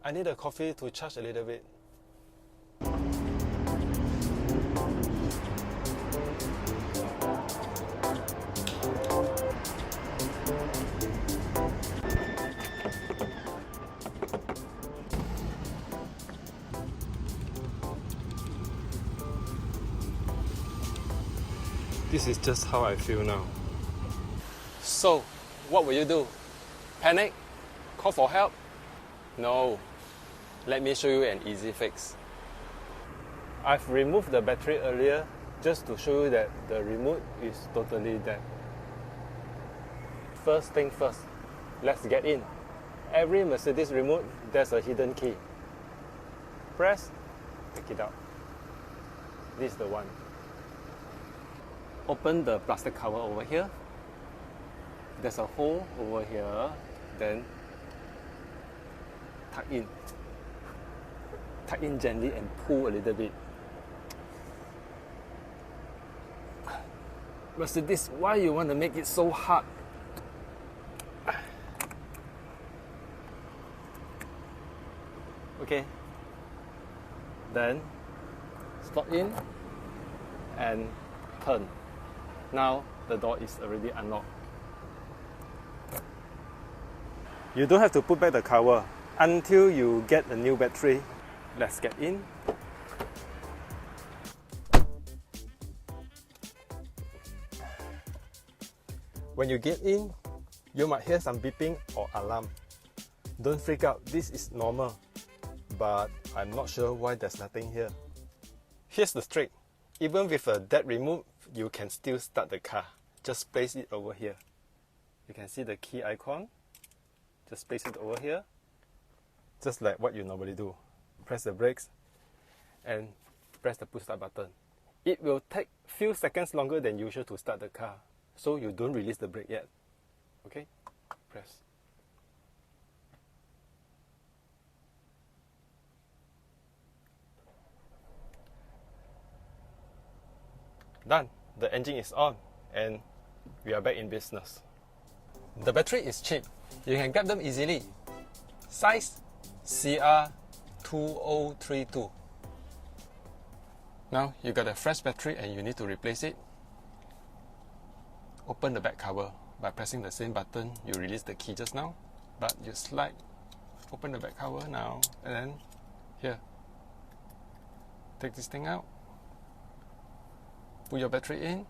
I need a coffee to charge a little bit. This is just how I feel now. So, what will you do? Panic? Call for help? No. Let me show you an easy fix. I've removed the battery earlier just to show you that the remote is totally dead. First thing first, let's get in. Every Mercedes remote, there's a hidden key. Press, take it out. This is the one. Open the plastic cover over here. There's a hole over here. Then tuck in. Tuck in gently and pull a little bit. Mercedes, why you want to make it so hard? Okay. Then slot in and turn. Now the door is already unlocked. You don't have to put back the cover until you get a new battery. Let's get in. When you get in, you might hear some beeping or alarm. Don't freak out, this is normal. But I'm not sure why there's nothing here. Here's the trick. Even with a dead remote, you can still start the car. Just place it over here. You can see the key icon. Just place it over here. Just like what you normally do. Press the brakes and press the push start button. It will take few seconds longer than usual to start the car. So you don't release the brake yet. Okay? Press. Done. The engine is on and we are back in business. The battery is cheap. You can get them easily. Size CR2032. Now you got a fresh battery and you need to replace it. Open the back cover by pressing the same button you released the key just now. But you slide, open the back cover now, and then here. Take this thing out. Put your battery in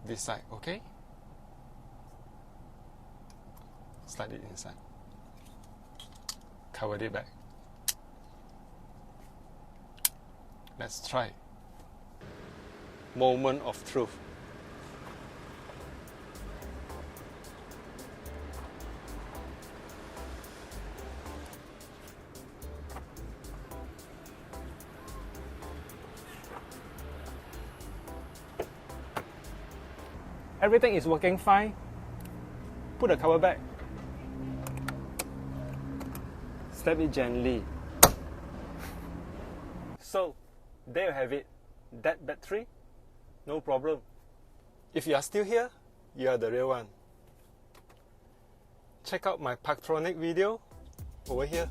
this side, okay? Slide it inside. Cover it back. Let's try. Moment of truth. Everything is working fine. Put the cover back. Slap it gently. So, there you have it. That battery, no problem. If you are still here, you are the real one. Check out my Parktronic video over here.